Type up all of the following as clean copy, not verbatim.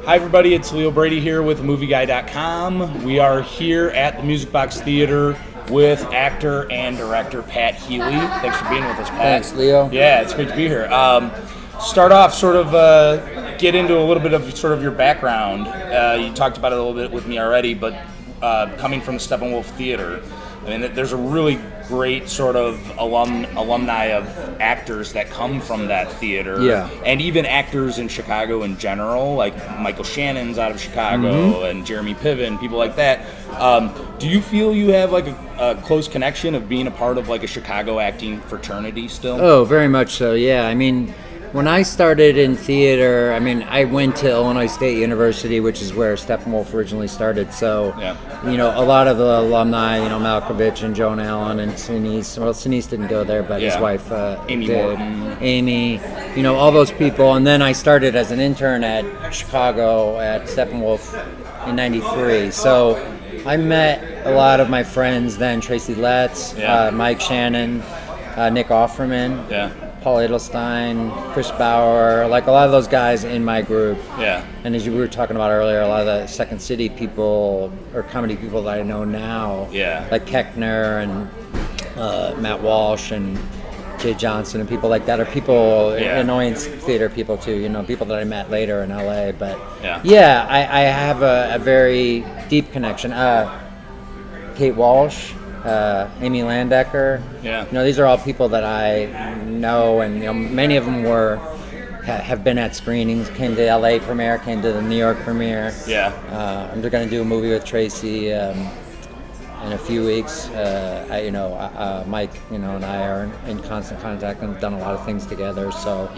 Hi everybody, it's Leo Brady here with AMovieGuy.com. We are here at the Music Box Theater with actor and director Pat Healy. Thanks for being with us, Pat. Thanks, Leo. Yeah, it's great to be here. Start off, get into a little bit of sort of your background. You talked about it a little bit with me already, but coming from the Steppenwolf Theater, I mean, there's a really great sort of alumni of actors that come from that theater. Yeah. And even actors in Chicago in general, like Michael Shannon's out of Chicago and Jeremy Piven, people like that. Do you feel you have like a close connection of being a part of like a Chicago acting fraternity still? Oh, very much so, yeah. I mean, when I started in theater, I went to Illinois State University, which is where Steppenwolf originally started. So, a lot of the alumni, Malkovich and Joan Allen and Sinise. Well, Sinise didn't go there, but his wife Amy did. Morton. Amy, all those people. And then I started as an intern at Chicago at Steppenwolf in '93. So I met a lot of my friends then, Tracy Letts, Mike Shannon, Nick Offerman. Paul Edelstein, Chris Bauer, like a lot of those guys in my group. Yeah. And as you were talking about earlier, a lot of the Second City people or comedy people that I know now, like Keckner and Matt Walsh and Jay Johnson and people like that are people, annoyance theater people too, people that I met later in LA. But I have a very deep connection. Kate Walsh. Amy Landecker. These are all people that I know, and many of them have been at screenings. Came to the LA premiere, came to the New York premiere. I'm going to do a movie with Tracy in a few weeks. Mike, and I are in constant contact and have done a lot of things together. So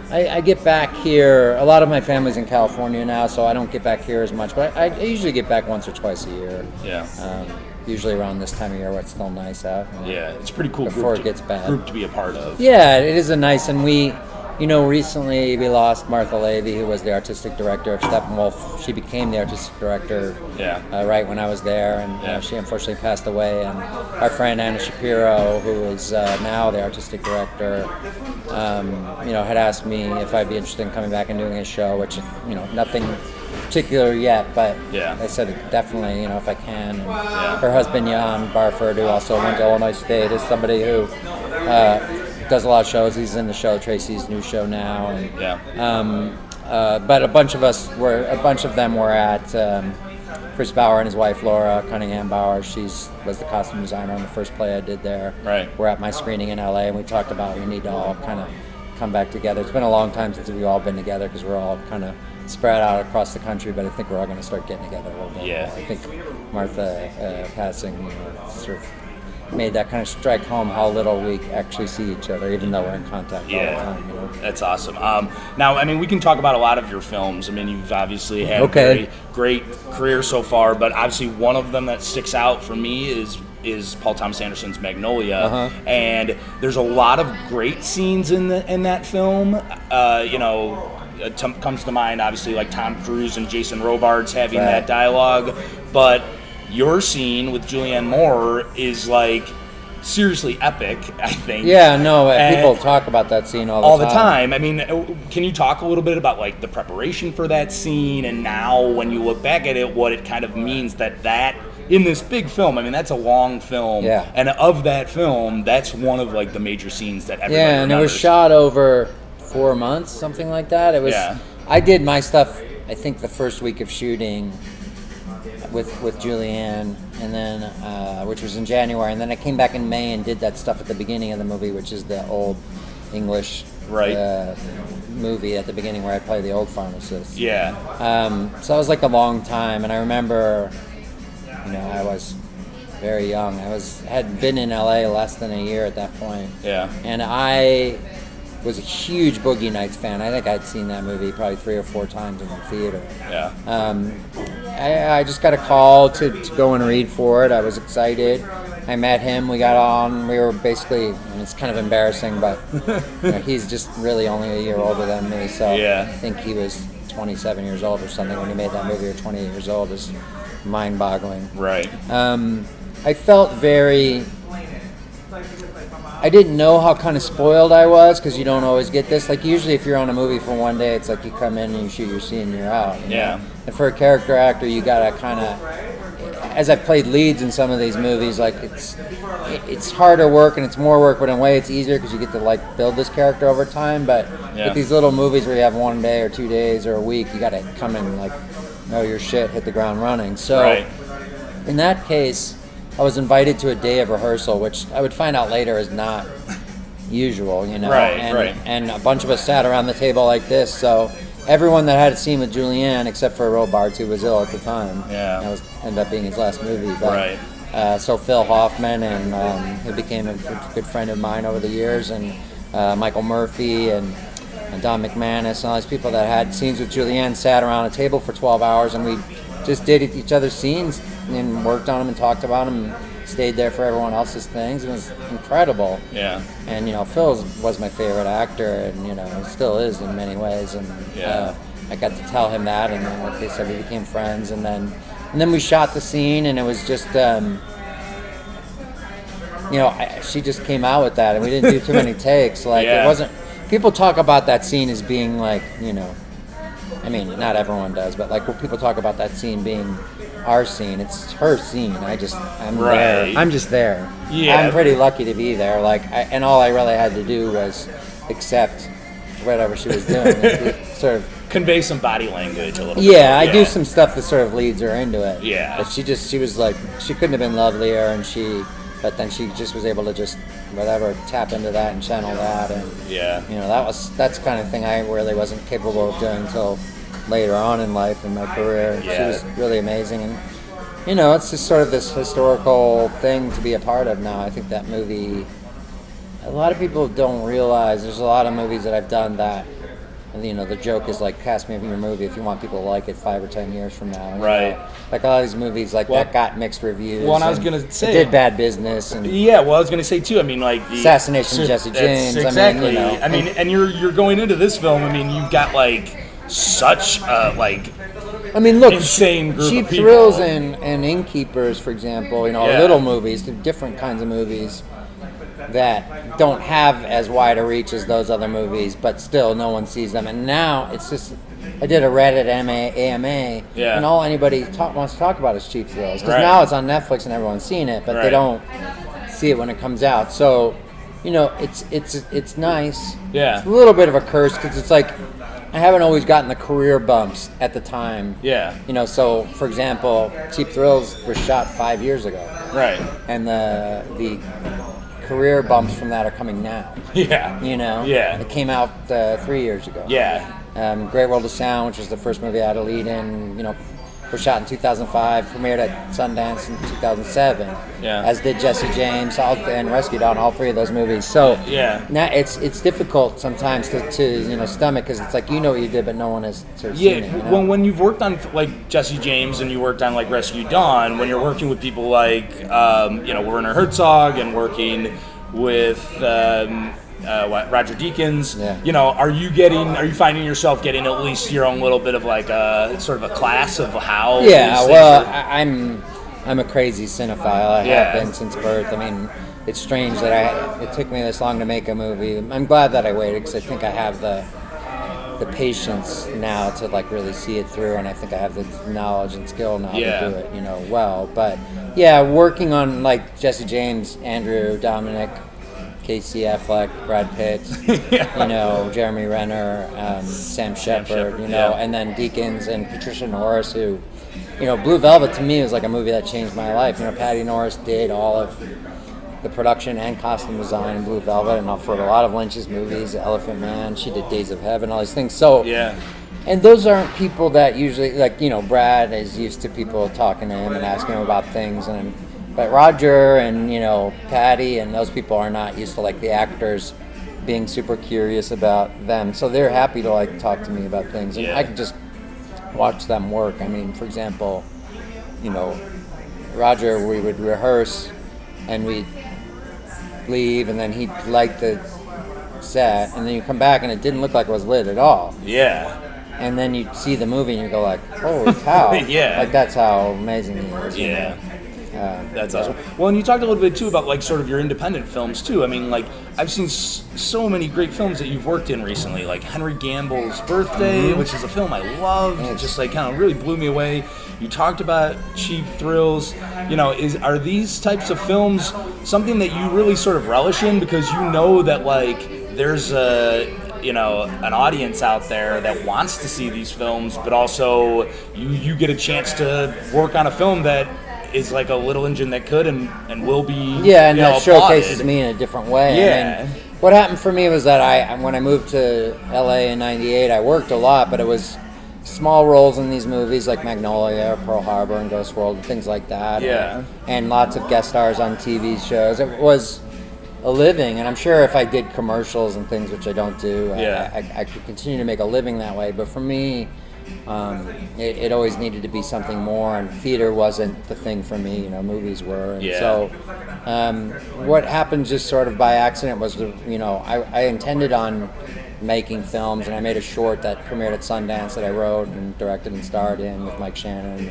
I get back here. A lot of my family's in California now, so I don't get back here as much. But I usually get back once or twice a year. Usually around this time of year where it's still nice out. It's a pretty cool before it gets bad. Group to be a part of. Yeah, it is a nice, and we, recently we lost Martha Levy, who was the artistic director of Steppenwolf. She became the artistic director right when I was there, and she unfortunately passed away. And our friend Anna Shapiro, who is now the artistic director, had asked me if I'd be interested in coming back and doing a show, which, nothing particular yet, but I said definitely, if I can. And her husband Jan Barford, who also went to Illinois State, is somebody who does a lot of shows. He's in the show, Tracy's new show now, and but a bunch of them were at Chris Bauer and his wife Laura Cunningham Bauer. She was the costume designer on the first play I did there. We're at my screening in LA, and we talked about we need to all kind of come back together. It's been a long time since we've all been together because we're all kind of spread out across the country, but I think we're all going to start getting together a little bit more. I think Martha passing, sort of made that kind of strike home how little we actually see each other, even though we're in contact all the time. That's awesome. Now, we can talk about a lot of your films. You've obviously had a very great career so far, but obviously one of them that sticks out for me is Paul Thomas Anderson's Magnolia, and there's a lot of great scenes in that film. Comes to mind, obviously, like Tom Cruise and Jason Robards having that dialogue, but your scene with Julianne Moore is like seriously epic, I think. People talk about that scene all the time. Can you talk a little bit about like the preparation for that scene, and now when you look back at it, what it kind of means that in this big film, that's a long film, and of that film, that's one of like the major scenes that everybody remembers. It was shot over 4 months, something like that. It was. I did my stuff, I think, the first week of shooting with Julianne, and then which was in January, and then I came back in May and did that stuff at the beginning of the movie, which is the old English movie at the beginning where I play the old pharmacist. So that was like a long time, and I remember, I was very young. had been in LA less than a year at that point. And I was a huge Boogie Nights fan. I think I'd seen that movie probably 3 or 4 times in the theater. I just got a call to go and read for it. I was excited. I met him. We got on. We were basically, it's kind of embarrassing, but he's just really only a year older than me. So I think he was 27 years old or something when he made that movie, or 28 years old. Is mind-boggling. Right. I felt very I didn't know how kind of spoiled I was, because you don't always get this. Like, usually if you're on a movie for one day, it's like you come in and you shoot your scene and you're out. You know? And for a character actor, you gotta kind of, as I've played leads in some of these movies, like it's harder work and it's more work, but in a way it's easier because you get to like build this character over time. But with these little movies where you have 1 day or 2 days or a week, you gotta come in like know your shit, hit the ground running. So in that case, I was invited to a day of rehearsal, which I would find out later is not usual, you know. And a bunch of us sat around the table like this, so everyone that had a scene with Julianne, except for Robards, who was ill at the time. That ended up being his last movie. But, so Phil Hoffman, and who became a good friend of mine over the years, and Michael Murphy, and Don McManus, and all these people that had scenes with Julianne sat around a table for 12 hours, and we just did each other's scenes and worked on them and talked about them and stayed there for everyone else's things. It was incredible. And, you know, Phil was my favorite actor, and, you know, still is in many ways. And I got to tell him that, and then, like they said, we became friends. And then we shot the scene, and it was just, you know, she just came out with that, and we didn't do too many takes. Like, it wasn't, people talk about that scene as being like, you know, I mean, not everyone does, but like when people talk about that scene being our scene, it's her scene. I'm there. I'm just there. I'm pretty lucky to be there. Like, and all I really had to do was accept whatever she was doing. It sort of convey some body language a little bit. I do some stuff that sort of leads her into it. But she was like, she couldn't have been lovelier, but then she just was able to just whatever tap into that and channel that, and you know, that's the kind of thing I really wasn't capable of doing until later on in life in my career. She was really amazing, and you know, it's just sort of this historical thing to be a part of now. I think that movie, a lot of people don't realize there's a lot of movies that I've done that, you know, the joke is like, cast me in your movie if you want people to like it 5 or 10 years from now. Know? Like all these movies like that got mixed reviews. Well, and I was going to say, it did Bad Business. And I was going to say too, I mean, like the Assassination of Jesse James. Exactly. I mean, you know, I mean, and you're going into this film, I mean, you've got like such like, I mean, look, insane group Cheap of people. Thrills and Innkeepers, for example, you know, little movies, different kinds of movies that don't have as wide a reach as those other movies, but still no one sees them. And now it's just, I did a Reddit AMA, and all anybody wants to talk about is Cheap Thrills, because now it's on Netflix and everyone's seen it, but they don't see it when it comes out. So, you know, it's nice. It's a little bit of a curse, because it's like, I haven't always gotten the career bumps at the time. You know, so for example, Cheap Thrills was shot 5 years ago. And the career bumps from that are coming now. You know? It came out 3 years ago. Great World of Sound, which was the first movie I had a lead in, you know, was shot in 2005, premiered at Sundance in 2007, as did Jesse James and Rescue Doll, all three of those movies. So now it's difficult sometimes to you know, stomach, because it's like, you know what you did, but no one has sort of seen it. You know? Well, when you've worked on like Jesse James and you worked on like Rescue Dawn, when you're working with people like you know, Werner Herzog and working with Roger Deakins, you know, are you finding yourself getting at least your own little bit of like a sort of a class of how? I'm a crazy cinephile. I have been since birth. I mean, it's strange that it took me this long to make a movie. I'm glad that I waited, because I think I have the patience now to like really see it through, and I think I have the knowledge and skill now to do it, you know, well. But working on like Jesse James, Andrew, Dominic, Casey Affleck, Brad Pitt, you know, Jeremy Renner, Sam Shepard, you know, and then Deakins and Patricia Norris, who, you know, Blue Velvet to me was like a movie that changed my life. You know, Patty Norris did all of the production and costume design in Blue Velvet, and for a lot of Lynch's movies, Elephant Man, she did Days of Heaven, all these things. So, and those aren't people that usually, like, you know, Brad is used to people talking to him and asking him about things, but Roger and, you know, Patty and those people are not used to like the actors being super curious about them. So they're happy to like talk to me about things, and I can just watch them work. I mean, for example, you know, Roger, we would rehearse and we'd leave, and then he'd light the set, and then you come back and it didn't look like it was lit at all. And then you see the movie and you go like, holy cow. Like, that's how amazing he is. You know? That's awesome. Well, and you talked a little bit too about like sort of your independent films too. I mean, like I've seen so many great films that you've worked in recently, like Henry Gamble's Birthday, which is a film I loved. It just like kind of really blew me away. You talked about Cheap Thrills. You know, are these types of films something that you really sort of relish in because you know that like there's an audience out there that wants to see these films, but also you get a chance to work on a film that is like a little engine that could and will be that showcases me in a different way. Yeah. I mean, what happened for me was that when I moved to LA in '98, I worked a lot, but it was small roles in these movies like Magnolia, Pearl Harbor, and Ghost World, and things like that. Yeah. And lots of guest stars on TV shows. It was a living, and I'm sure if I did commercials and things, which I don't do, I could continue to make a living that way. But for me, it always needed to be something more, and theater wasn't the thing for me. Movies were. And so what happened just sort of by accident was, I intended on making films, and I made a short that premiered at Sundance that I wrote and directed and starred in with Mike Shannon.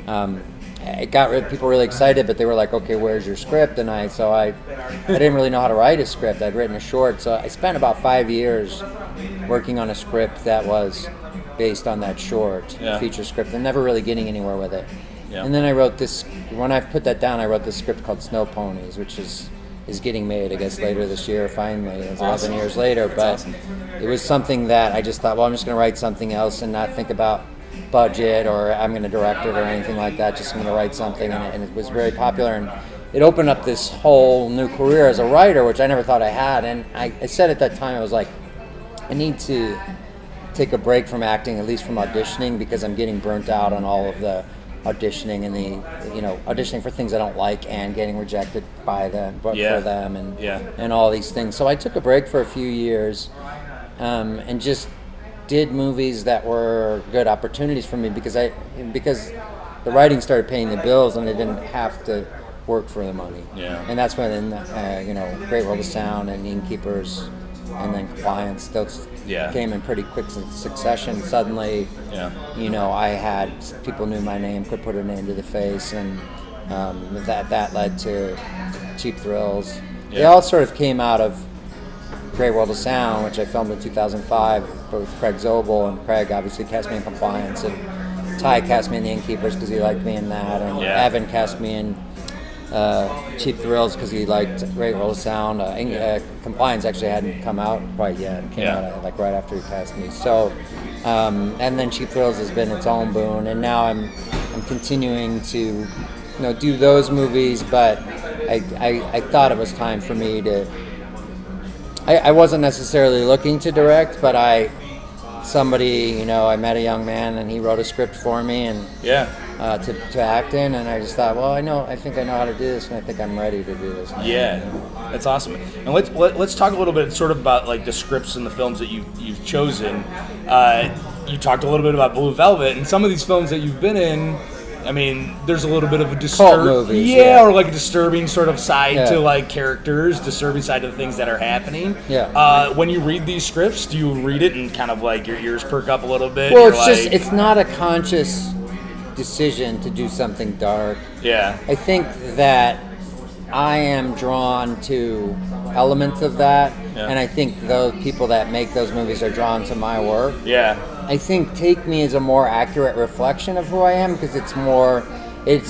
And, it got people really excited, but they were like, "Okay, where's your script?" And I didn't really know how to write a script. I'd written a short, so I spent about 5 years working on a script that was based on that short feature script, and never really getting anywhere with it. Yeah. And then I wrote this. When I put that down, I wrote this script called Snow Ponies, which is getting made, I guess, later this year. Finally, it's 11 years later. But it was something that I just thought, well, I'm just going to write something else and not think about budget or I'm going to direct it or anything like that. Just going to write something, and it was very popular, and it opened up this whole new career as a writer, which I never thought I had. And I said at that time, I was like, I need to take a break from acting, at least from auditioning, because I'm getting burnt out on all of the auditioning and auditioning for things I don't like and getting rejected by them, for them, and all these things. So I took a break for a few years, and just did movies that were good opportunities for me because the writing started paying the bills and I didn't have to work for the money. Yeah. And that's when Great World of Sound and Innkeepers and then Compliance, those came in pretty quick succession. Suddenly, I had people knew my name, could put a name to the face, and that led to Cheap Thrills. Yeah. They all sort of came out of Great World of Sound, which I filmed in 2005 with Craig Zobel, and Craig obviously cast me in Compliance, and Ty cast me in The Innkeepers because he liked me in that, and Evan cast me in Cheap Thrills because he liked Great World of Sound. Compliance actually hadn't come out quite yet. It came out like right after he cast me. So, and then Cheap Thrills has been its own boon, and now I'm continuing to do those movies, but I thought it was time for me to. I wasn't necessarily looking to direct, but I met a young man and he wrote a script for me and to act in, and I just thought, well, I think I know how to do this, and I think I'm ready to do this now. Yeah, that's awesome. And let's talk a little bit sort of about like the scripts and the films that you've chosen. You talked a little bit about Blue Velvet, and some of these films that you've been in, I mean, there's a little bit of a disturbing, or like a disturbing sort of side to like characters, disturbing side to the things that are happening. Yeah. When you read these scripts, do you read it and kind of like your ears perk up a little bit? Well, it's not a conscious decision to do something dark. Yeah. I think that I am drawn to elements of that, and I think those people that make those movies are drawn to my work. Yeah. I think Take Me is a more accurate reflection of who I am because it's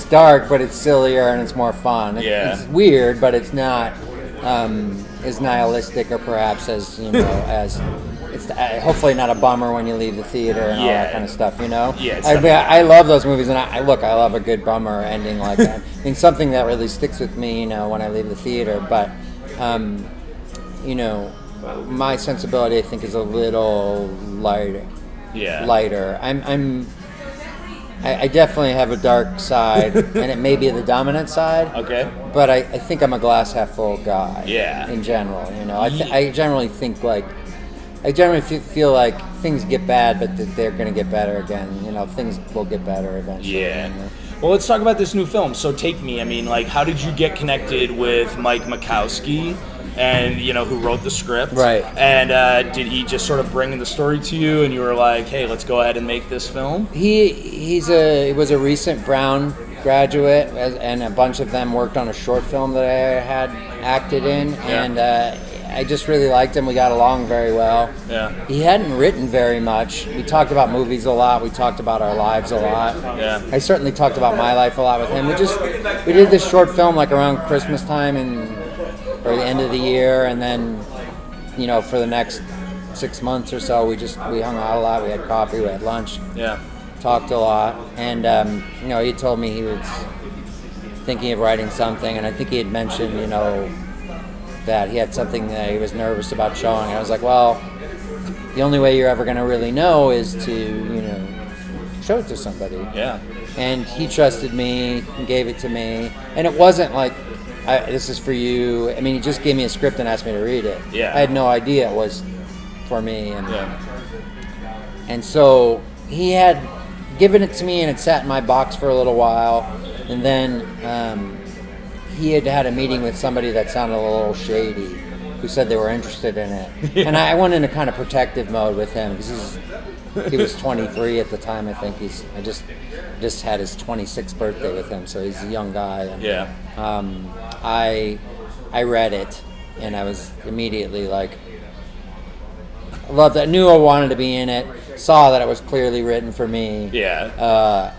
dark, but it's sillier and it's more fun. It's weird, but it's not as nihilistic or perhaps as as it's hopefully not a bummer when you leave the theater and all that kind of stuff. Yeah. I love those movies, and I love a good bummer ending like that. I mean, something that really sticks with me, when I leave the theater. But my sensibility, I think, is a little lighter. Yeah. Lighter. I definitely have a dark side, and it may be the dominant side. Okay. But I think I'm a glass half full guy. Yeah. In general, I generally think like. I generally feel like things get bad, but they're going to get better again. Things will get better eventually. Yeah. Well, let's talk about this new film. So, Take Me. I mean, like, how did you get connected with Mike Makowski, and who wrote the script? Right. And did he just sort of bring the story to you, and you were like, "Hey, let's go ahead and make this film"? He was a recent Brown graduate, and a bunch of them worked on a short film that I had acted in, and I just really liked him. We got along very well. Yeah. He hadn't written very much. We talked about movies a lot. We talked about our lives a lot. Yeah. I certainly talked about my life a lot with him. We did this short film like around Christmas time or the end of the year, and then, you know, for the next 6 months or so, we hung out a lot. We had coffee, we had lunch. Yeah. Talked a lot, and you know, he told me he was thinking of writing something, and I think he had mentioned, you know, that he had something that he was nervous about showing. And I was like, well, the only way you're ever going to really know is to, you know, show it to somebody. Yeah. And he trusted me and gave it to me, and it wasn't like, this is for you. I mean, he just gave me a script and asked me to read it. Yeah. I had no idea it was for me, and so he had given it to me, and it sat in my box for a little while, and then he had a meeting with somebody that sounded a little shady, who said they were interested in it. Yeah. And I went into kind of protective mode with him because he was 23 at the time. I think I just had his 26th birthday with him, so he's a young guy. And, yeah. I read it, and I was immediately like, I loved it. I knew I wanted to be in it. Saw that it was clearly written for me. Yeah.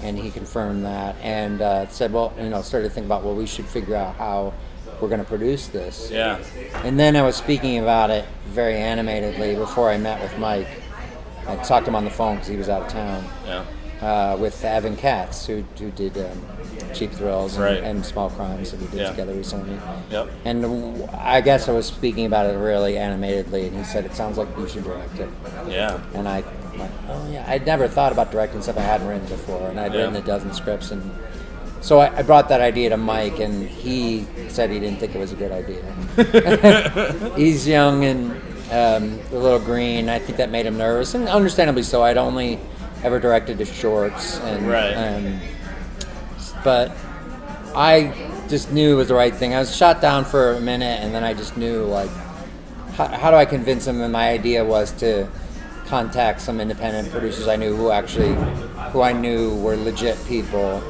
And he confirmed that, and said, well, you know, started to think about, well, we should figure out how we're going to produce this. Yeah. And then I was speaking about it very animatedly before I met with Mike. I talked to him on the phone because he was out of town. Yeah. With Evan Katz, who did Cheap Thrills and Small Crimes that we did together recently. Yep. And I guess I was speaking about it really animatedly, and he said, it sounds like you should direct it. Yeah. And I went, oh yeah, I'd never thought about directing stuff I hadn't written before, and I'd written a dozen scripts, and so I brought that idea to Mike, and he said he didn't think it was a good idea. He's young and a little green. I think that made him nervous, and understandably so. I'd only ever directed his shorts, and but I just knew it was the right thing. I was shot down for a minute, and then I just knew, like, how do I convince him? And my idea was to contact some independent producers I knew who I knew were legit people,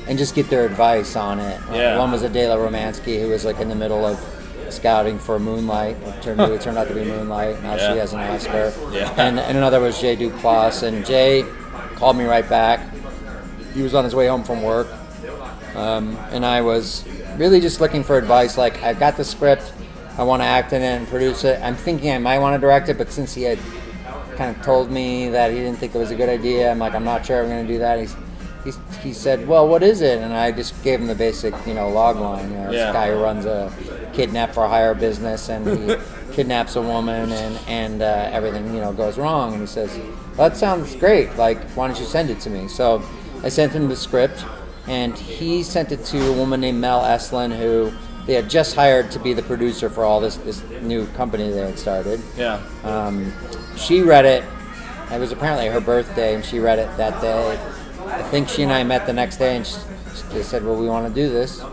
and just get their advice on it. Yeah. One was Adela Romansky, who was like in the middle of scouting for Moonlight. It turned out to be Moonlight. Now she has an Oscar. Yeah. And another was Jay Duplass, and Jay called me right back. He was on his way home from work, and I was really just looking for advice. Like, I've got the script, I want to act in it and produce it. I'm thinking I might want to direct it, but since he had kind of told me that he didn't think it was a good idea, I'm like, I'm not sure I'm going to do that. He said, well, what is it? And I just gave him the basic, log line. This guy who runs a kidnap for hire business, and he kidnaps a woman, and everything, goes wrong. And he says, well, that sounds great. Like, why don't you send it to me? So I sent him the script, and he sent it to a woman named Mel Eslin, who they had just hired to be the producer for all this new company they had started. Yeah. She read it. It was apparently her birthday, and she read it that day. I think she and I met the next day, and she said, well, we want to do this.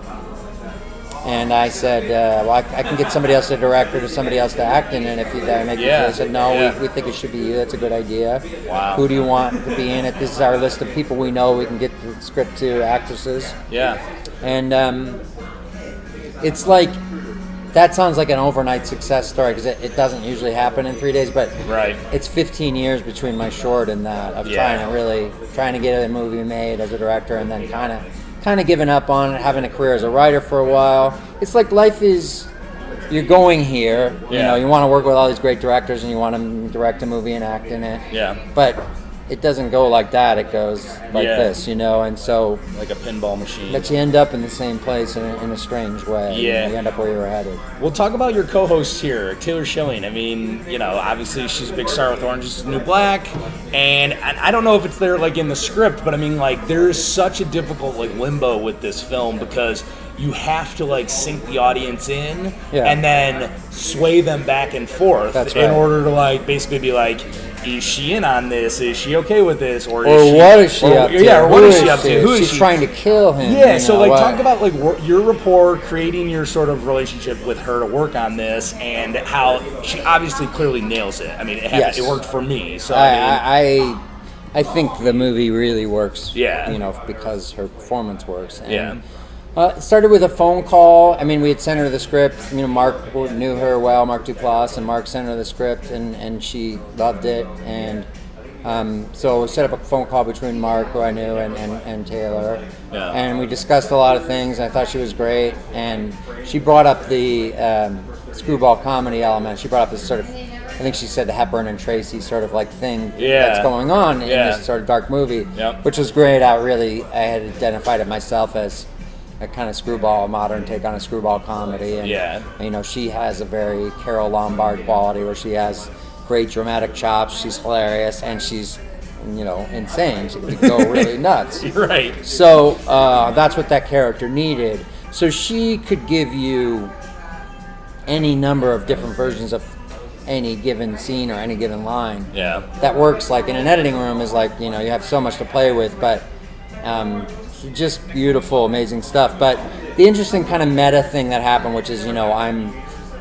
And I said, well, I can get somebody else to direct or somebody else to act in it if you make it. They said, no, we think it should be you. That's a good idea. Wow. Who do you want to be in it? This is our list of people we know we can get the script to, actresses. Yeah. And it's like, that sounds like an overnight success story, because it doesn't usually happen in 3 days, but it's 15 years between my short and that of trying to get a movie made as a director, and then kind of giving up on it, having a career as a writer for a while. It's like life is, you're going here, you want to work with all these great directors, and you want to direct a movie and act in it. Yeah. But it doesn't go like that. It goes like this, and so like a pinball machine. But you end up in the same place in a strange way. Yeah. You end up where you were headed. We'll talk about your co-host here, Taylor Schilling. I mean, obviously she's a big star with Orange is the New Black, and I don't know if it's there like in the script, but I mean, like, there's such a difficult limbo with this film, because you have to sync the audience in and then sway them back and forth in order to basically be like, is she in on this? Is she okay with this? Or what is she up to? Yeah, or what is she up to? Who is she? She's trying to kill him. Yeah, so talk about your rapport, creating your sort of relationship with her to work on this, and how she obviously clearly nails it. I mean, it worked for me. So I think the movie really works. Yeah. You know, because her performance works. And, Yeah. It started with a phone call. I mean, we had sent her the script. You know, Mark knew her well, Mark Duplass, and Mark sent her the script, and she loved it. And so we set up a phone call between Mark, who I knew, and Taylor. Yeah. And we discussed a lot of things. I thought she was great. And she brought up the screwball comedy element. She brought up this sort of, I think she said the Hepburn and Tracy sort of like thing that's going on in this sort of dark movie, which was great. I had identified it myself as a kind of screwball, a modern take on a screwball comedy. And, you know, she has a very Carol Lombard quality where she has great dramatic chops. She's hilarious, and she's, you know, insane. She could go really nuts. Right. So that's what that character needed. So she could give you any number of different versions of any given scene or any given line. Yeah. That works like in an editing room is like, you know, you have so much to play with, but just beautiful, amazing stuff. But the interesting kind of meta thing that happened, which is, you know, I'm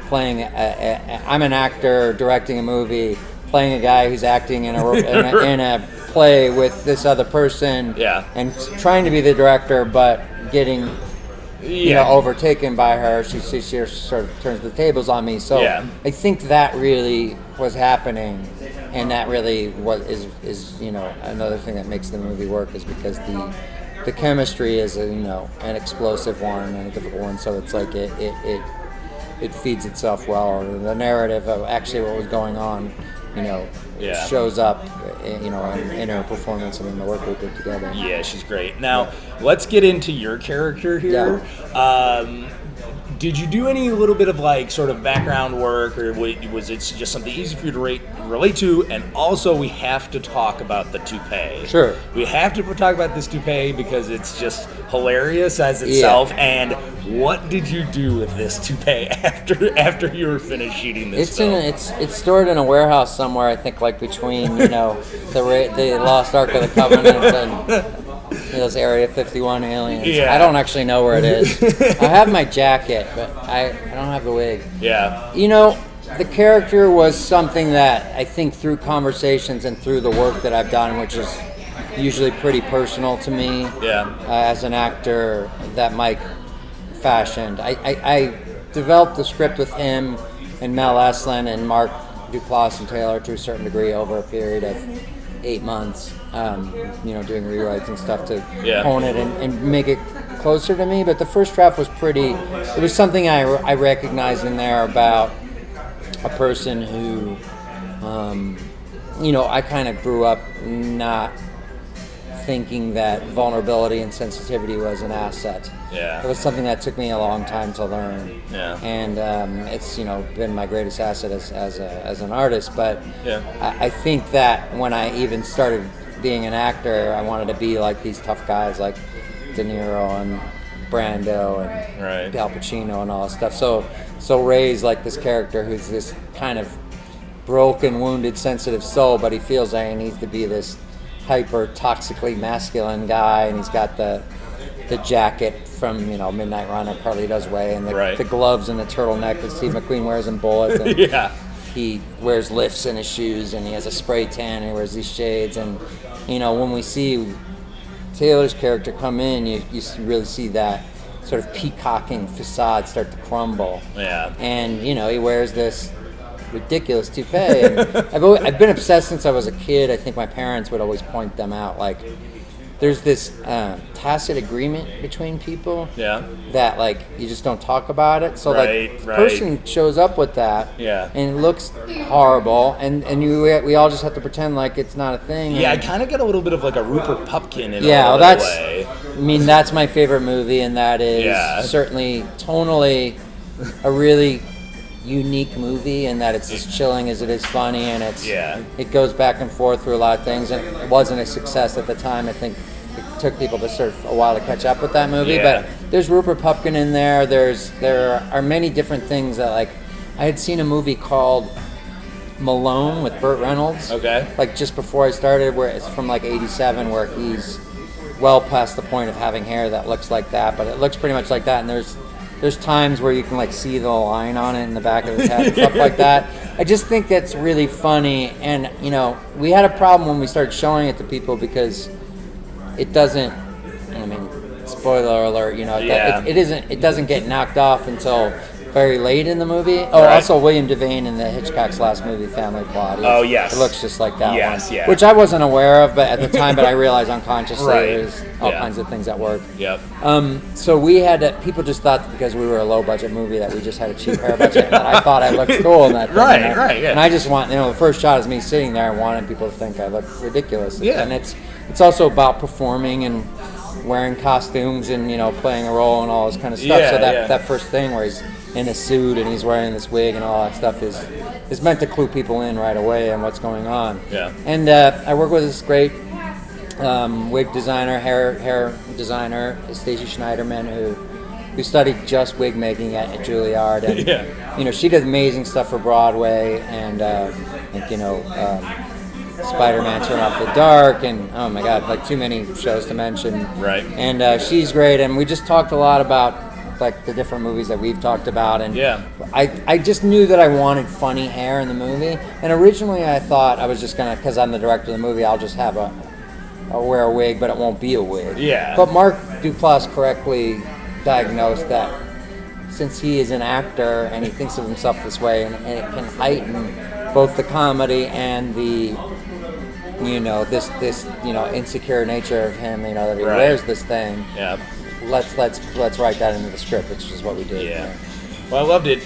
playing, I'm an actor directing a movie, playing a guy who's acting in a play with this other person, and trying to be the director, but getting, you know, overtaken by her. She sort of turns the tables on me. So I think that really was happening, and that really is you know, another thing that makes the movie work is because the chemistry is an explosive one and a difficult one. So it's like it feeds itself well. The narrative of actually what was going on, you know, shows up, you know, in her performance and in the work we did together. Yeah, she's great. Now, let's get into your character here. Did you do any little bit of like sort of background work, or was it just something easy for you to relate to? And also, we have to talk about the toupee. Sure. We have to talk about this toupee because it's just hilarious as itself. And what did you do with this toupee after you were finished shooting this film? It's stored in a warehouse somewhere. I think like between the Lost Ark of the Covenant and those Area 51 aliens. Yeah. I don't actually know where it is. I have my jacket, but I don't have the wig. Yeah. You know, the character was something that I think through conversations and through the work that I've done, which is usually pretty personal to me as an actor, that Mike fashioned. I developed the script with him and Mel Eslin and Mark Duplass and Taylor to a certain degree over a period of 8 months, you know, doing rewrites and stuff to hone it and make it closer to me. But the first draft was it was something I recognized in there about a person who, you know, I kind of grew up not thinking that vulnerability and sensitivity was an asset. Yeah. It was something that took me a long time to learn. Yeah. And it's, you know, been my greatest asset as an artist. But I think that when I even started being an actor, I wanted to be like these tough guys like De Niro and Brando and Al Pacino and all that stuff. So Ray's like this character who's this kind of broken, wounded, sensitive soul, but he feels that he needs to be this hyper toxically masculine guy, and he's got the jacket from, you know, Midnight Run or Carlito's Way, and the gloves and the turtleneck that Steve McQueen wears in Bullet, and he wears lifts in his shoes, and he has a spray tan, and he wears these shades. And, you know, when we see Taylor's character come in, you really see that sort of peacocking facade start to crumble. Yeah. And, you know, he wears this ridiculous toupee. And I've been obsessed since I was a kid. I think my parents would always point them out. Like, there's this tacit agreement between people that, like, you just don't talk about it. So, the person shows up with that, and it looks horrible, and we all just have to pretend like it's not a thing. Yeah, and, I kind of get a little bit of like a Rupert Pupkin in a way. I mean, that's my favorite movie, and that is certainly tonally a really unique movie, and that it's as chilling as it is funny, and it goes back and forth through a lot of things, and it wasn't a success at the time. I think it took people to sort of a while to catch up with that movie, but there's Rupert Pupkin in there. There are many different things that, like, I had seen a movie called Malone with Burt Reynolds, like just before I started, where it's from like '87, where he's well past the point of having hair that looks like that, but it looks pretty much like that, and there's times where you can like see the line on it in the back of his head and stuff like that. I just think that's really funny, and you know, we had a problem when we started showing it to people because it doesn't. I mean, spoiler alert. You know, it doesn't get knocked off until very late in the movie. Oh, right. Also William Devane in the Hitchcock's last movie, Family Plot. Oh, yes. It looks just like that one. Yeah. Which I wasn't aware of, but at the time, but I realized unconsciously there's all Yeah. kinds of things at work. Yep. So we had to, people just thought that because we were a low budget movie that we just had a cheap hair budget, and that I thought I looked cool in that thing. Right, you know? right, yeah. And I just want, you know, the first shot is me sitting there and wanted people to think I look ridiculous. Yeah. And it's also about performing and wearing costumes and, you know, playing a role and all this kind of stuff. Yeah, so yeah. that first thing where he's in a suit and he's wearing this wig and all that stuff is meant to clue people in right away on what's going on. Yeah. And I work with this great wig designer, hair designer, Stacey Schneiderman, who studied just wig making at Juilliard, and you know, she did amazing stuff for Broadway, and like, you know, Spider-Man: Turn Off the Dark, and oh my God, like too many shows to mention. Right. And she's great, and we just talked a lot about like the different movies that we've talked about, and I just knew that I wanted funny hair in the movie, and originally I thought I was just gonna, because I'm the director of the movie, I'll just have I'll wear a wig, but it won't be a wig. Yeah. But Mark Duplass correctly diagnosed that since he is an actor and he thinks of himself this way, and it can heighten both the comedy and the, you know, this you know, insecure nature of him, you know, that he wears this thing. Yeah. Let's write that into the script, which is what we did. Yeah. Well, I loved it.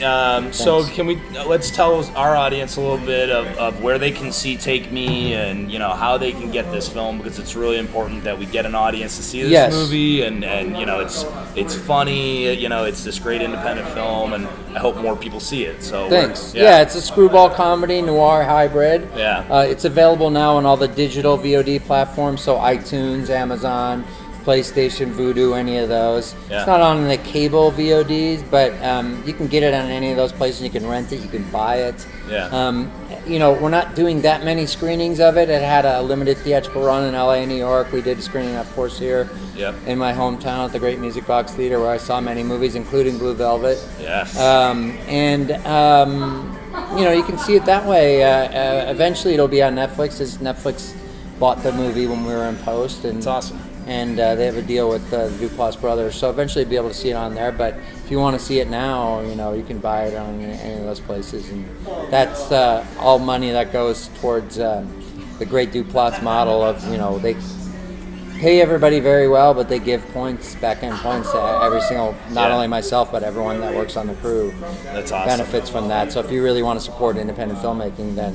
So can we let's tell our audience a little bit of where they can see Take Me, and you know how they can get this film, because it's really important that we get an audience to see this movie, and you know, it's funny, you know, it's this great independent film, and I hope more people see it. So thanks. Yeah, it's a screwball comedy noir hybrid. Yeah. It's available now on all the digital VOD platforms, so iTunes, Amazon, PlayStation, Vudu, any of those. Yeah. It's not on the cable VODs, but you can get it on any of those places. You can rent it, you can buy it. Yeah. You know, we're not doing that many screenings of it. It had a limited theatrical run in LA and New York. We did a screening, of course, here in my hometown at the Great Music Box Theater, where I saw many movies, including Blue Velvet. Yes. You know, you can see it that way. Eventually, it'll be on Netflix, as Netflix bought the movie when we were in post. And it's awesome. And they have a deal with the Duplass brothers, so eventually you'll be able to see it on there. But if you want to see it now, you know, you can buy it on any of those places, and that's all money that goes towards the great Duplass model of, you know, they pay everybody very well, but they give points, back-end points to every single, not only myself, but everyone that works on the crew. That's awesome. Benefits from that. So if you really want to support independent filmmaking, then,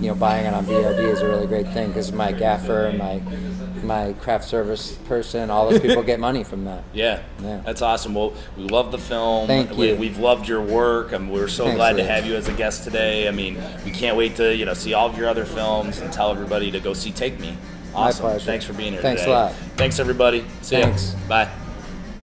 you know, buying it on VOD is a really great thing, because my gaffer and my craft service person, all those people get money from that. Yeah, that's awesome. Well, we love the film. Thank you. We've loved your work, and we're so glad to have you as a guest today. I mean, we can't wait to, you know, see all of your other films and tell everybody to go see Take Me. Awesome. My pleasure. Thanks for being here Thanks today. a lot. Thanks, everybody. See ya. Thanks. Bye.